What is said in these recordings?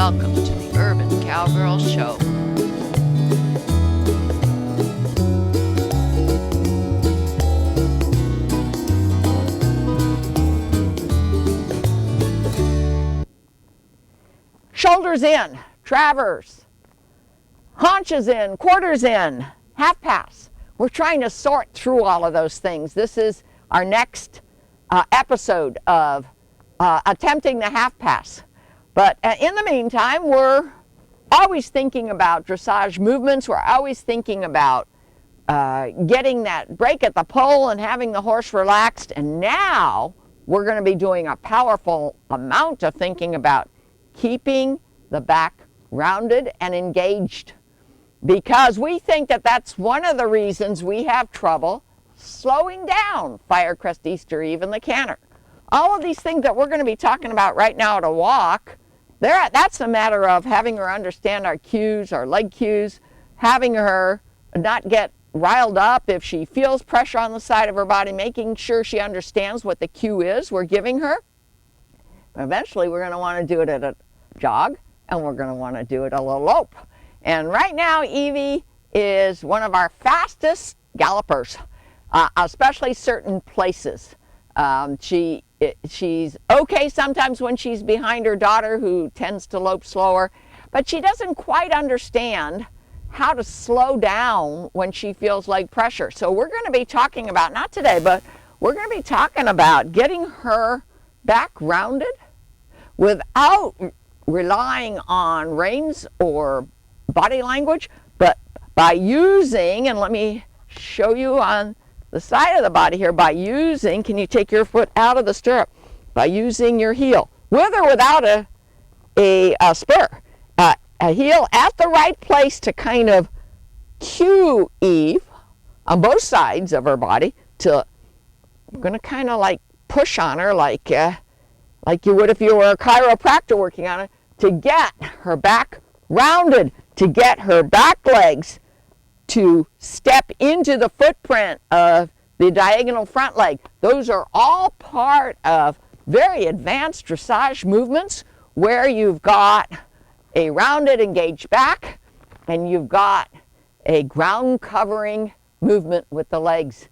welcome to the Urban Cowgirl Show. Shoulders in, travers, haunches in, quarters in, half pass. We're trying to sort through all of those things. This is our next episode of attempting the half pass. But in the meantime, we're always thinking about dressage movements. We're always thinking about getting that break at the pole and having the horse relaxed. And now we're going to be doing a powerful amount of thinking about keeping the back rounded and engaged, because we think that that's one of the reasons we have trouble slowing down Firecrest, Easter, even the canter. All of these things that we're going to be talking about right now at a walk, that's a matter of having her understand our cues, our leg cues, having her not get riled up if she feels pressure on the side of her body, making sure she understands what the cue is we're giving her. Eventually, we're going to want to do it at a jog, and we're going to want to do it a little lope. And right now, Evie is one of our fastest gallopers, especially certain places. She's okay sometimes when she's behind her daughter, who tends to lope slower, but she doesn't quite understand how to slow down when she feels leg pressure. So we're going to be talking about, not today, but we're going to be talking about getting her back rounded without relying on reins or body language, but by using, and let me show you on the side of the body here, by using, can you take your foot out of the stirrup? By using your heel, with or without a spur. A heel at the right place to kind of cue Eve on both sides of her body to, I'm going to kind of like push on her like you would if you were a chiropractor working on her, to get her back rounded, to get her back legs to step into the footprint of the diagonal front leg. Those are all part of very advanced dressage movements where you've got a rounded, engaged back, and you've got a ground covering movement with the legs.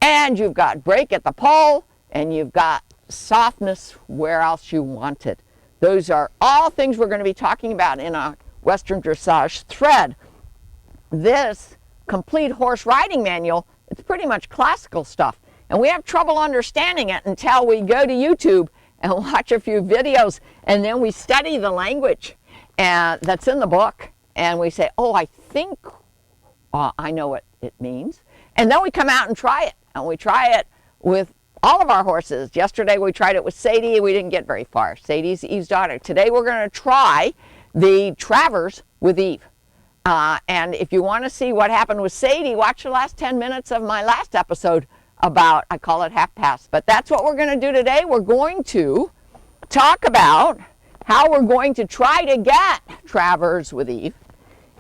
And you've got break at the pole, and you've got softness where else you want it. Those are all things we're going to be talking about in our Western Dressage thread. This complete horse riding manual, it's pretty much classical stuff. And we have trouble understanding it until we go to YouTube and watch a few videos, and then we study the language that's in the book, and we say, oh, I think I know what it means. And then we come out and try it, and we try it with all of our horses. Yesterday we tried it with Sadie. We didn't get very far. Sadie's Eve's daughter. Today we're going to try the travers with Eve. And if you want to see what happened with Sadie, watch the last 10 minutes of my last episode about, I call it half pass. But that's what we're going to do today. We're going to talk about how we're going to try to get travers with Eve,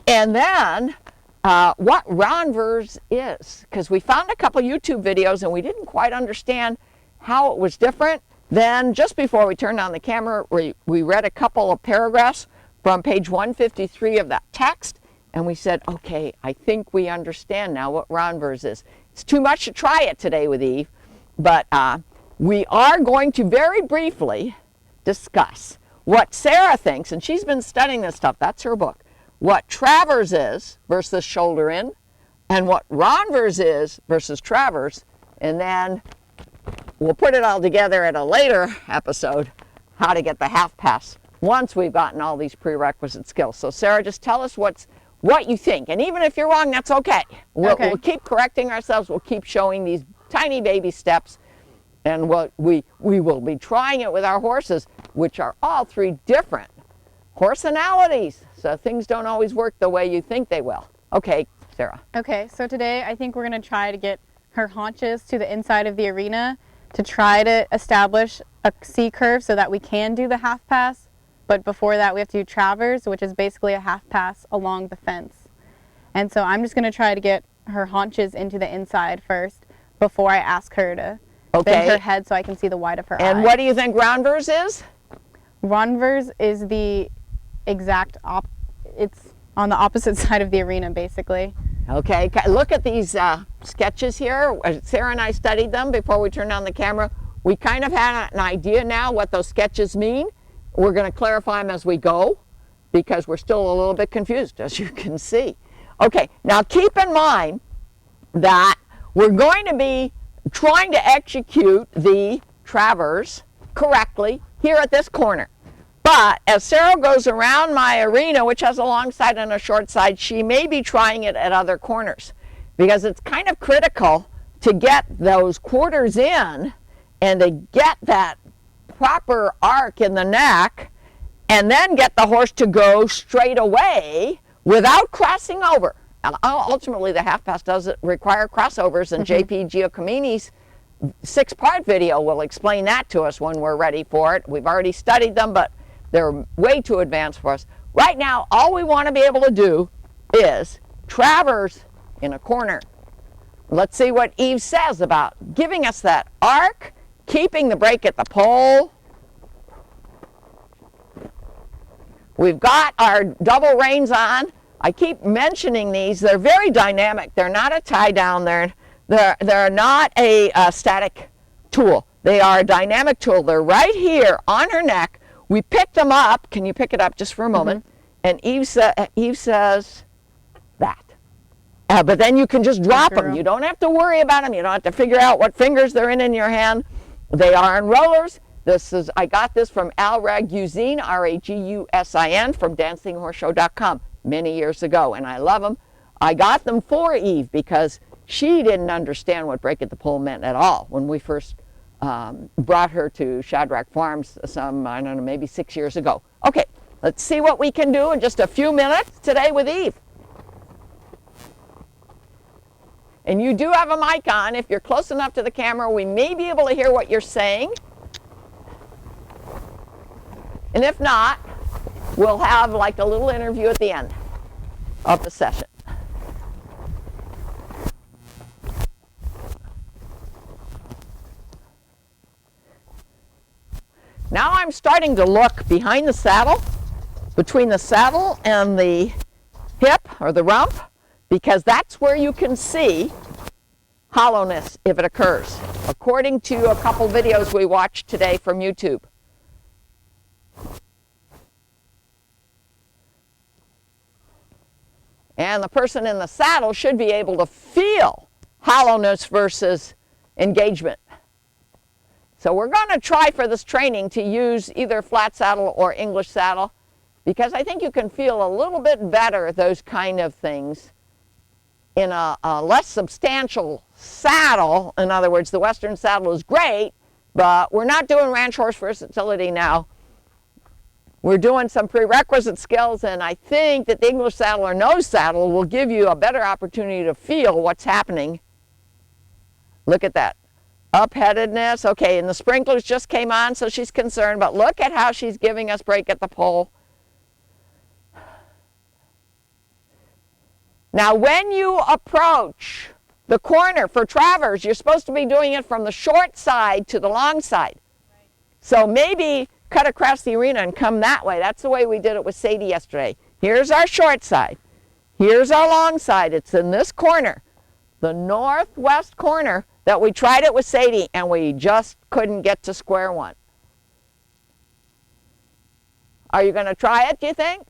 and then what renvers is, because we found a couple YouTube videos and we didn't quite understand how it was different. Then just before we turned on the camera, we read a couple of paragraphs from page 153 of that text, and we said, okay, I think we understand now what renvers is. It's too much to try it today with Eve, but we are going to very briefly discuss what Sarah thinks, and she's been studying this stuff, that's her book, what travers is versus shoulder in, and what renvers is versus travers, and then we'll put it all together at a later episode, how to get the half pass, once we've gotten all these prerequisite skills. So Sarah, just tell us what you think, and even if you're wrong, that's okay. We'll keep correcting ourselves, we'll keep showing these tiny baby steps, and we will be trying it with our horses, which are all three different horsenalities. So things don't always work the way you think they will. Okay, Sarah. Okay, so today I think we're going to try to get her haunches to the inside of the arena to try to establish a C curve so that we can do the half pass. But before that, we have to do travers, which is basically a half pass along the fence. And so I'm just going to try to get her haunches into the inside first before I ask her to bend her head so I can see the white of her eye. And what do you think renvers is? Renvers is the it's on the opposite side of the arena, basically. Okay, look at these sketches here. Sarah and I studied them before we turned on the camera. We kind of had an idea now what those sketches mean. We're going to clarify them as we go because we're still a little bit confused, as you can see. Okay, now keep in mind that we're going to be trying to execute the traverse correctly here at this corner. But as Sarah goes around my arena, which has a long side and a short side, she may be trying it at other corners because it's kind of critical to get those quarters in and to get that proper arc in the neck and then get the horse to go straight away without crossing over. Ultimately, the half pass does require crossovers, and JP Giacomini's 6-part video will explain that to us when we're ready for it. We've already studied them, but they're way too advanced for us. Right now, all we want to be able to do is traverse in a corner. Let's see what Eve says about giving us that arc, keeping the brake at the pole. We've got our double reins on. I keep mentioning these. They're very dynamic. They're not a tie down. They're not a static tool. They are a dynamic tool. They're right here on her neck. We picked them up. Can you pick it up just for a moment? And Eve says that. But then you can just drop them. You don't have to worry about them. You don't have to figure out what fingers they're in your hand. They are in rollers. I got this from Al Ragusin, R-A-G-U-S-I-N, from DancingHorseShow.com many years ago, and I love them. I got them for Eve because she didn't understand what brake at the pole meant at all when we first brought her to Shadrach Farms some, I don't know, maybe 6 years ago. Okay, let's see what we can do in just a few minutes today with Eve. And you do have a mic on. If you're close enough to the camera, we may be able to hear what you're saying. And if not, we'll have like a little interview at the end of the session. Now I'm starting to look behind the saddle, between the saddle and the hip or the rump, because that's where you can see hollowness if it occurs, according to a couple videos we watched today from YouTube. And the person in the saddle should be able to feel hollowness versus engagement. So we're going to try for this training to use either flat saddle or English saddle, because I think you can feel a little bit better those kind of things in a less substantial saddle. In other words, the Western saddle is great, but we're not doing ranch horse versatility now. We're doing some prerequisite skills, and I think that the English saddle or nose saddle will give you a better opportunity to feel what's happening. Look at that. Upheadedness. Okay, and the sprinklers just came on, so she's concerned, but look at how she's giving us brake at the pole. Now, when you approach the corner for traverse, you're supposed to be doing it from the short side to the long side. Right. So maybe cut across the arena and come that way. That's the way we did it with Sadie yesterday. Here's our short side. Here's our long side. It's in this corner, the northwest corner that we tried it with Sadie, and we just couldn't get to square one. Are you going to try it, do you think?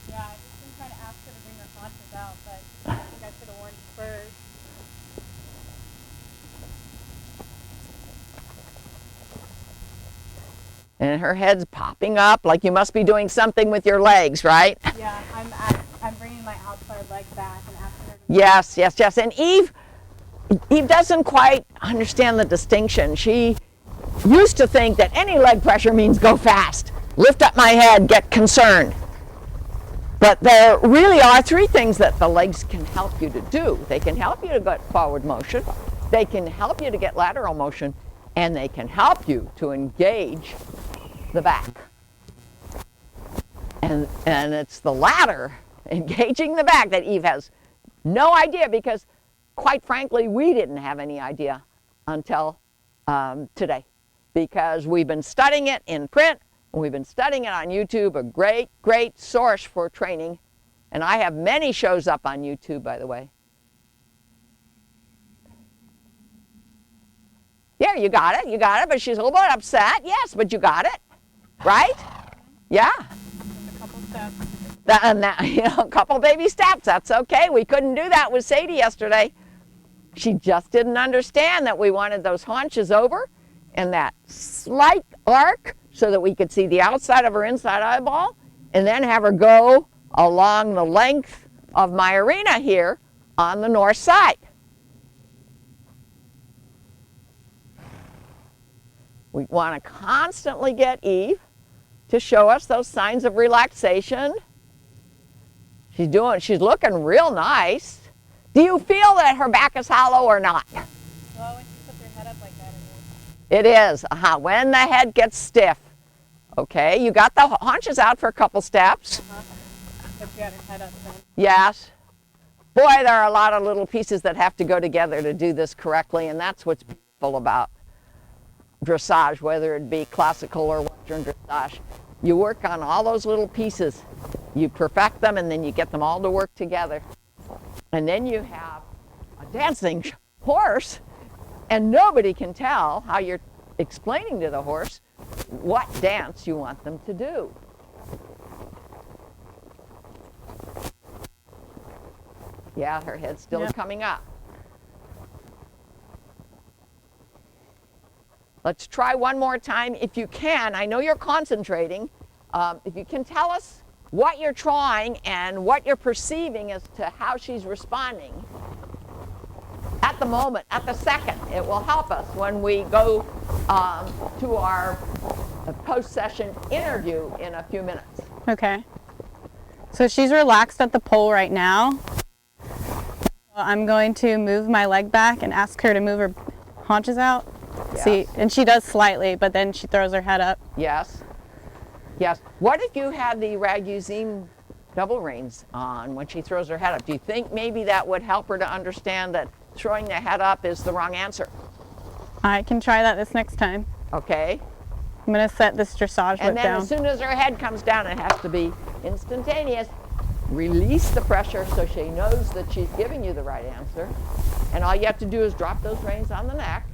Yeah, I've just been trying to ask her to bring her haunches out, but I think I should have warned you first. And her head's popping up like you must be doing something with your legs, right? Yeah, I'm bringing my outside leg back and asking her to... Yes, yes, yes. And Eve doesn't quite understand the distinction. She used to think that any leg pressure means go fast, lift up my head, get concerned. But there really are three things that the legs can help you to do. They can help you to get forward motion, they can help you to get lateral motion, and they can help you to engage the back. And it's the latter, engaging the back, that Eve has no idea, because quite frankly, we didn't have any idea until today, because we've been studying it in print We've been studying it on YouTube, a great, great source for training. And I have many shows up on YouTube, by the way. Yeah, you got it, but she's a little bit upset. Yes, but you got it, right? Yeah. Just a couple steps. A couple baby steps, that's okay. We couldn't do that with Sadie yesterday. She just didn't understand that we wanted those haunches over and that slight arc so that we could see the outside of her inside eyeball, and then have her go along the length of my arena here on the north side. We want to constantly get Eve to show us those signs of relaxation. She's looking real nice. Do you feel that her back is hollow or not? Well, when she puts her head up like that, it is. It is, when the head gets stiff. Okay, you got the haunches out for a couple steps. But she got her head up then. Yes. Boy, there are a lot of little pieces that have to go together to do this correctly, and that's what's beautiful about dressage, whether it be classical or Western dressage. You work on all those little pieces. You perfect them, and then you get them all to work together. And then you have a dancing horse, and nobody can tell how you're explaining to the horse what dance you want them to do. Yeah, her head still is coming up. Let's try one more time if you can. I know you're concentrating. If you can tell us what you're trying and what you're perceiving as to how she's responding at the moment, at the second. It will help us when we go to our post-session interview in a few minutes. Okay. So she's relaxed at the pole right now. I'm going to move my leg back and ask her to move her haunches out. Yes. See, and she does slightly, but then she throws her head up. Yes. Yes. What if you had the Ragusine double reins on when she throws her head up? Do you think maybe that would help her to understand that throwing the head up is the wrong answer? I can try that this next time. Okay. I'm going to set this dressage whip And then down. as soon as her head comes down, it has to be instantaneous. Release the pressure so she knows that she's giving you the right answer. And all you have to do is drop those reins on the neck.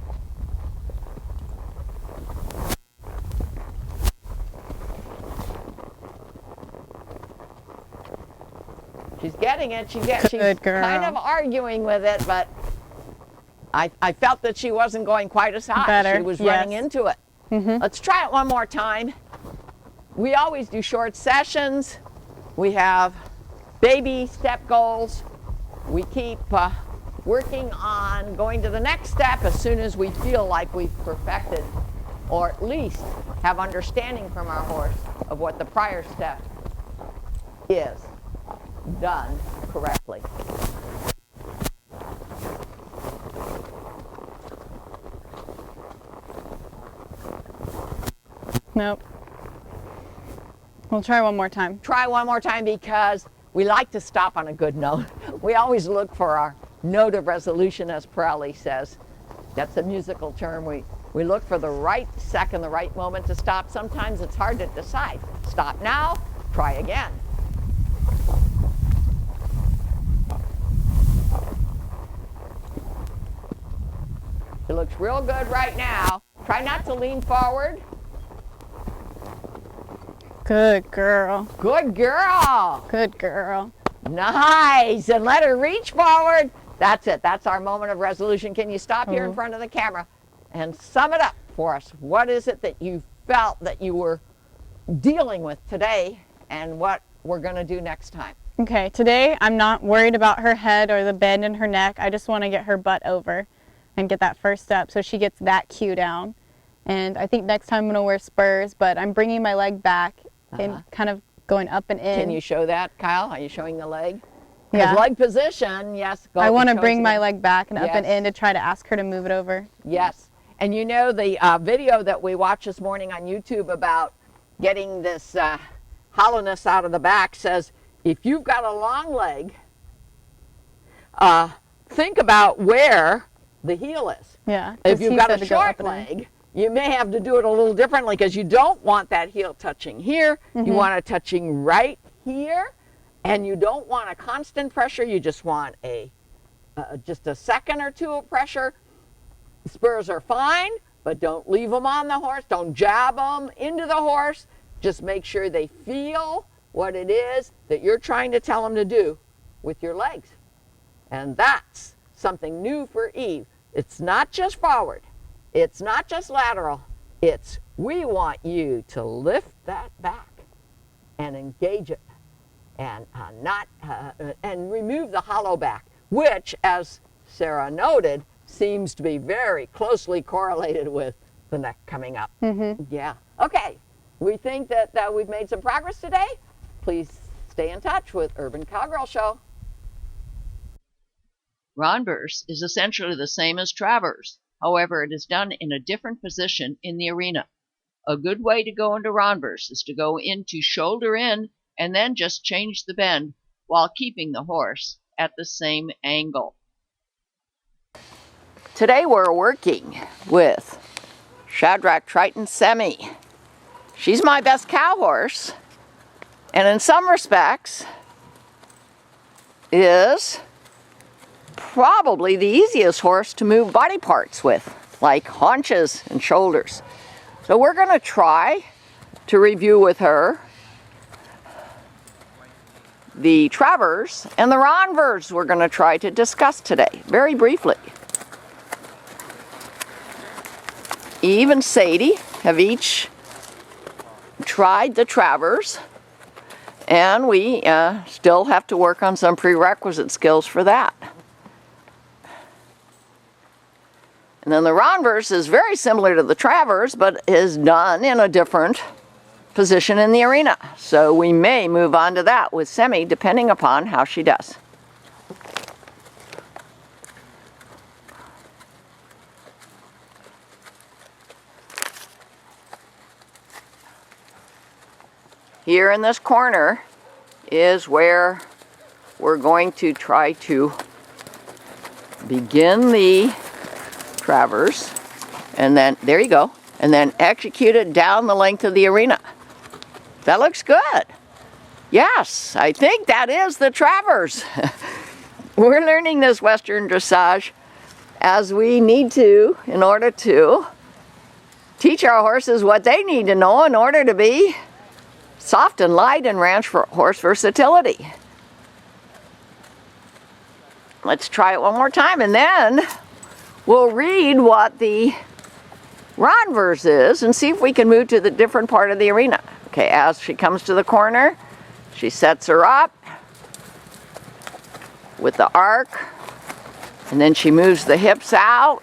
She's getting it. She's kind of arguing with it, but I felt that she wasn't going quite as high. Better, She was yes. running into it. Let's try it one more time. We always do short sessions. We have baby step goals. We keep working on going to the next step as soon as we feel like we've perfected, or at least have understanding from our horse of what the prior step is done correctly. Nope. We'll try one more time. Try one more time because we like to stop on a good note. We always look for our note of resolution, as Pirelli says. That's a musical term. We look for the right second, the right moment to stop. Sometimes it's hard to decide. Stop now, try again. It looks real good right now. Try not to lean forward. Good girl. Good girl. Good girl. Nice. And let her reach forward. That's it. That's our moment of resolution. Can you stop here in front of the camera and sum it up for us? What is it that you felt that you were dealing with today and what we're going to do next time? Okay, today I'm not worried about her head or the bend in her neck. I just want to get her butt over and get that first step so she gets that cue down. And I think next time I'm going to wear spurs, but I'm bringing my leg back and kind of going up and in. Can you show that, Kyle? Are you showing the leg? Yeah. Leg position, yes. I want to bring my leg back and up and in to try to ask her to move it over. Yes. And you know the video that we watched this morning on YouTube about getting this hollowness out of the back says, if you've got a long leg, think about where the heel is. Yeah. If you've got a short leg, you may have to do it a little differently because you don't want that heel touching here. You want it touching right here, and you don't want a constant pressure. You just want just a second or two of pressure. Spurs are fine, but don't leave them on the horse. Don't jab them into the horse. Just make sure they feel what it is that you're trying to tell them to do with your legs. And that's something new for Eve. It's not just forward. It's not just lateral. It's we want you to lift that back and engage it and and remove the hollow back, which, as Sarah noted, seems to be very closely correlated with the neck coming up. Yeah. Okay. We think that we've made some progress today. Please stay in touch with Urban Cowgirl Show. Renverse is essentially the same as traverse. However, it is done in a different position in the arena. A good way to go into renverse is to go into shoulder in and then just change the bend while keeping the horse at the same angle. Today we're working with Shadrach Triton Semi. She's my best cow horse, and in some respects is probably the easiest horse to move body parts with, like haunches and shoulders. So we're going to try to review with her the traverse and the renverse we're going to try to discuss today, very briefly. Eve and Sadie have each tried the traverse, and we still have to work on some prerequisite skills for that. And then the renverse is very similar to the traverse, but is done in a different position in the arena. So we may move on to that with Semi, depending upon how she does. Here in this corner is where we're going to try to begin the traverse, and then, there you go, and then execute it down the length of the arena. That looks good. Yes, I think that is the traverse. We're learning this Western dressage as we need to in order to teach our horses what they need to know in order to be soft and light and ranch for horse versatility. Let's try it one more time, and then we'll read what the renverse is and see if we can move to the different part of the arena. Okay, as she comes to the corner, she sets her up with the arc, and then she moves the hips out,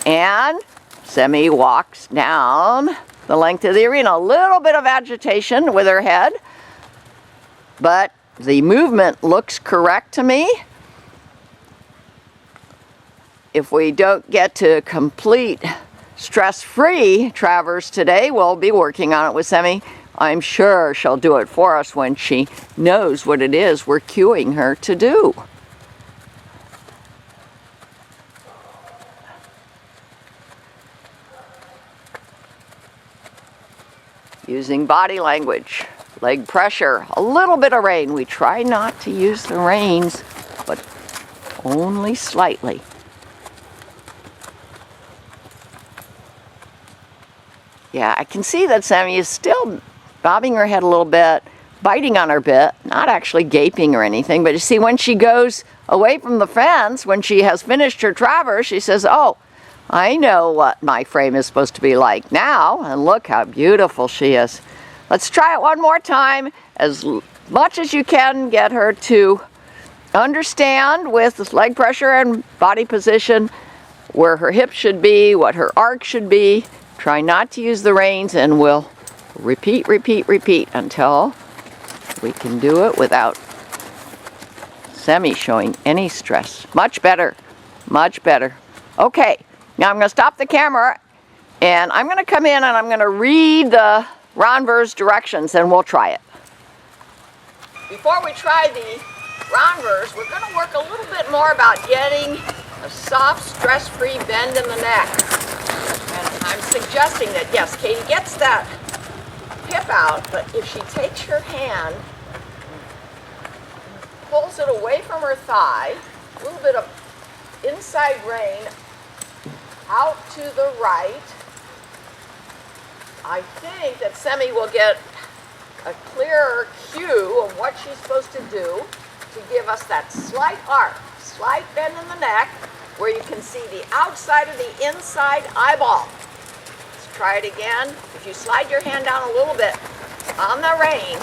and Semi walks down the length of the arena. A little bit of agitation with her head, but the movement looks correct to me. If we don't get to complete stress-free traverse today, we'll be working on it with Semi. I'm sure she'll do it for us when she knows what it is we're cueing her to do. Using body language, leg pressure, a little bit of rein. We try not to use the reins, but only slightly. Yeah, I can see that Semi is still bobbing her head a little bit, biting on her bit, not actually gaping or anything. But you see, when she goes away from the fence, when she has finished her traverse, she says, oh, I know what my frame is supposed to be like now, and look how beautiful she is. Let's try it one more time. As much as you can, get her to understand with leg pressure and body position where her hips should be, what her arc should be. Try not to use the reins, and we'll repeat, repeat, repeat until we can do it without Semi showing any stress. Much better, much better. Okay, now I'm going to stop the camera, and I'm going to come in and I'm going to read the renverse directions, and we'll try it. Before we try the renverse, we're going to work a little bit more about getting a soft, stress-free bend in the neck. And I'm suggesting that, yes, Katie gets that hip out, but if she takes her hand, pulls it away from her thigh, a little bit of inside rein out to the right, I think that Semi will get a clearer cue of what she's supposed to do to give us that slight arc, slight bend in the neck, where you can see the outside of the inside eyeball. Let's try it again. If you slide your hand down a little bit on the rein,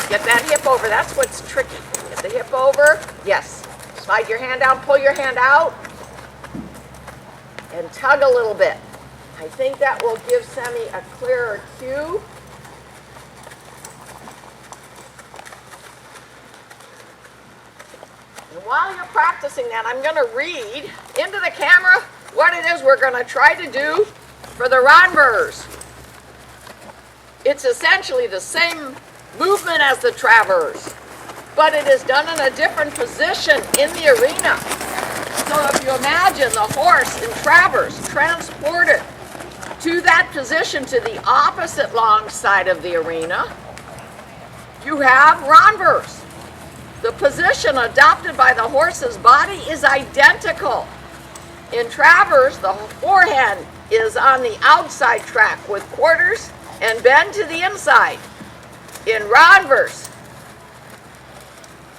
get that hip over. That's what's tricky. Get the hip over. Yes. Slide your hand down, pull your hand out, and tug a little bit. I think that will give Semi a clearer cue. And while you're practicing that, I'm going to read into the camera what it is we're going to try to do for the Ronvers. It's essentially the same movement as the Travers, but it is done in a different position in the arena. So if you imagine the horse in Travers transported to that position to the opposite long side of the arena, you have Ronvers. The position adopted by the horse's body is identical. In Travers, the forehand is on the outside track with quarters and bend to the inside. In Ronvers,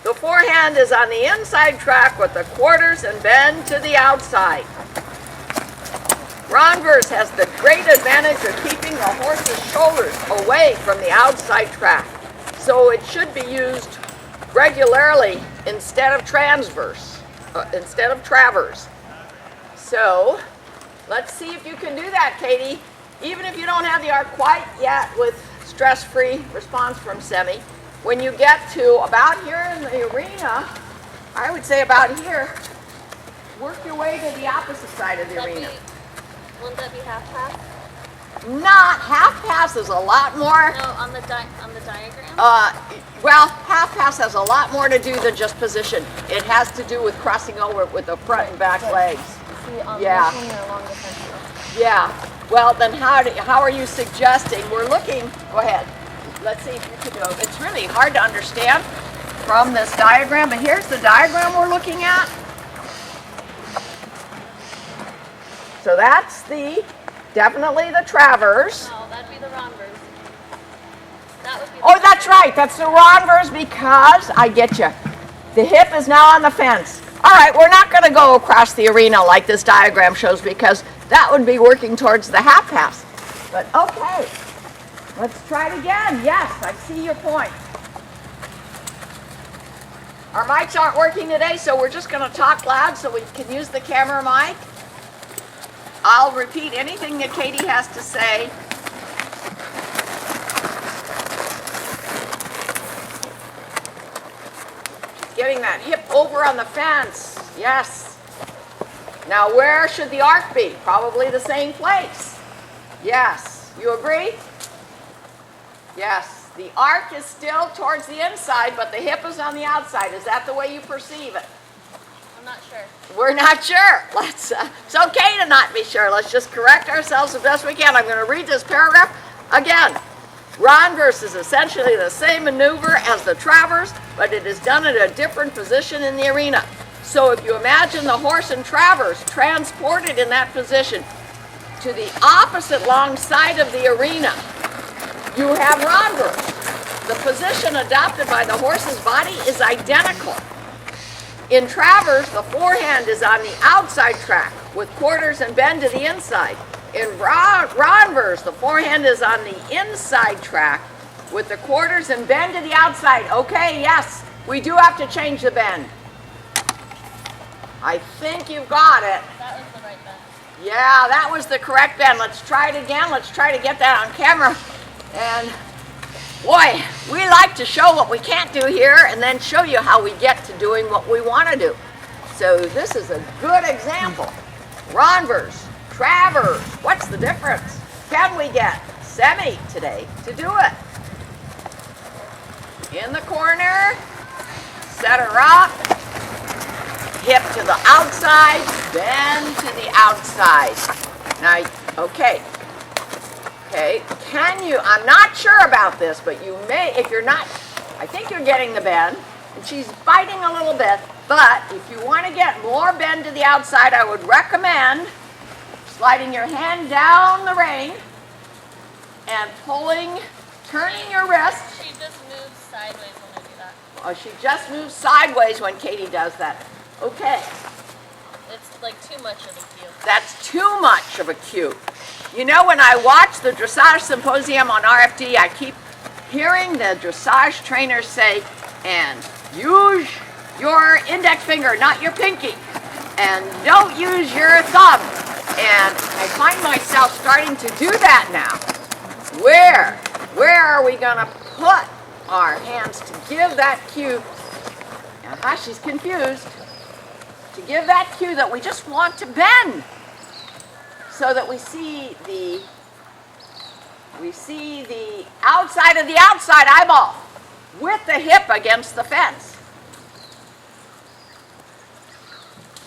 the forehand is on the inside track with the quarters and bend to the outside. Ronvers has the great advantage of keeping the horse's shoulders away from the outside track, so it should be used regularly instead of Travers. So let's see if you can do that, Katie. Even if you don't have the arc quite yet with stress-free response from Semi, when you get to about here in the arena, I would say about here, work your way to the opposite side of the arena. Wouldn't that be half pass? Not half pass is a lot more. No, on the diagram. Well, half pass has a lot more to do than just position. It has to do with crossing over with the front and back legs. See, on Yeah. this one, you're along the fence. Yeah. Well, then how are you suggesting? We're looking. Go ahead. Let's see if you can do it. It's really hard to understand from this diagram, but here's the diagram we're looking at. So that's definitely the Travers. No, that'd be the Ronvers. That would be the Oh, that's right. That's the Ronvers because, I get you. The hip is now on the fence. All right, we're not going to go across the arena like this diagram shows because that would be working towards the half pass. But okay, let's try it again. Yes, I see your point. Our mics aren't working today, so we're just going to talk loud so we can use the camera mic. I'll repeat anything that Katie has to say. Getting that hip over on the fence. Yes. Now where should the arc be? Probably the same place. Yes. You agree? Yes. The arc is still towards the inside, but the hip is on the outside. Is that the way you perceive it? I'm not sure. We're not sure. It's okay to not be sure. Let's just correct ourselves the best we can. I'm going to read this paragraph again. Ronvers is essentially the same maneuver as the Travers, but it is done in a different position in the arena. So if you imagine the horse and Travers transported in that position to the opposite long side of the arena, you have Ronvers. The position adopted by the horse's body is identical. In Travers, the forehand is on the outside track with quarters and bend to the inside. In Ronvers, the forehand is on the inside track with the quarters and bend to the outside. Okay, yes, we do have to change the bend. I think you've got it. That was the right bend. Yeah, that was the correct bend. Let's try it again. Let's try to get that on camera. And boy, we like to show what we can't do here and then show you how we get to doing what we want to do. So this is a good example. Ronvers, Travers, what's the difference? Can we get Semi today to do it? In the corner, set her up, hip to the outside, bend to the outside. Now, okay. Okay, I'm not sure about this, but you may, if you're not, I think you're getting the bend, and she's biting a little bit, but if you want to get more bend to the outside, I would recommend sliding your hand down the rein and turning your wrist. She just moves sideways when I do that. Oh, she just moves sideways when Katie does that. Okay, It's like too much of a cue. that's too much of a cue. You know, when I watch the dressage symposium on RFD, I keep hearing the dressage trainers say, and use your index finger, not your pinky, and don't use your thumb. And I find myself starting to do that now. Where are we gonna put our hands to give that cue? She's confused. To give that cue that we just want to bend, so that we see the outside of the outside eyeball with the hip against the fence.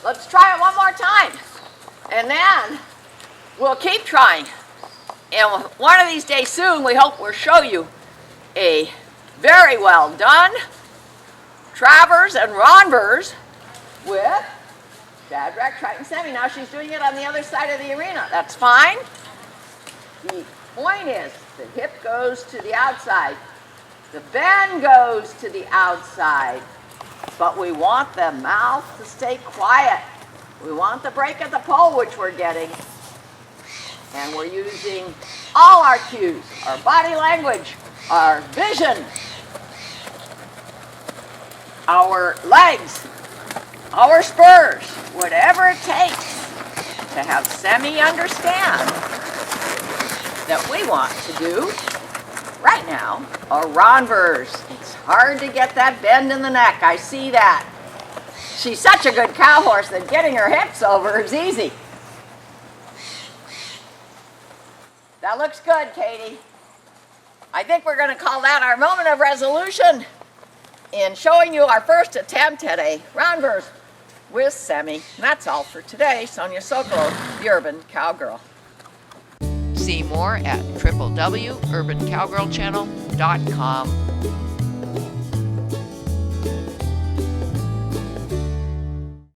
Let's try it one more time, and then we'll keep trying. And one of these days soon, we hope we'll show you a very well done traverse and renverse with Shadrach, Triton, Semi. Now she's doing it on the other side of the arena. That's fine. The point is the hip goes to the outside. The bend goes to the outside. But we want the mouth to stay quiet. We want the break at the pole, which we're getting. And we're using all our cues, our body language, our vision, our legs, our spurs, whatever it takes to have Semi understand that we want to do right now a renverse. It's hard to get that bend in the neck. I see that. She's such a good cow horse that getting her hips over is easy. That looks good, Katie. I think we're going to call that our moment of resolution in showing you our first attempt at a renverse with Semi. And that's all for today. Sonia Sokolow, the Urban Cowgirl. See more at www.urbancowgirlchannel.com.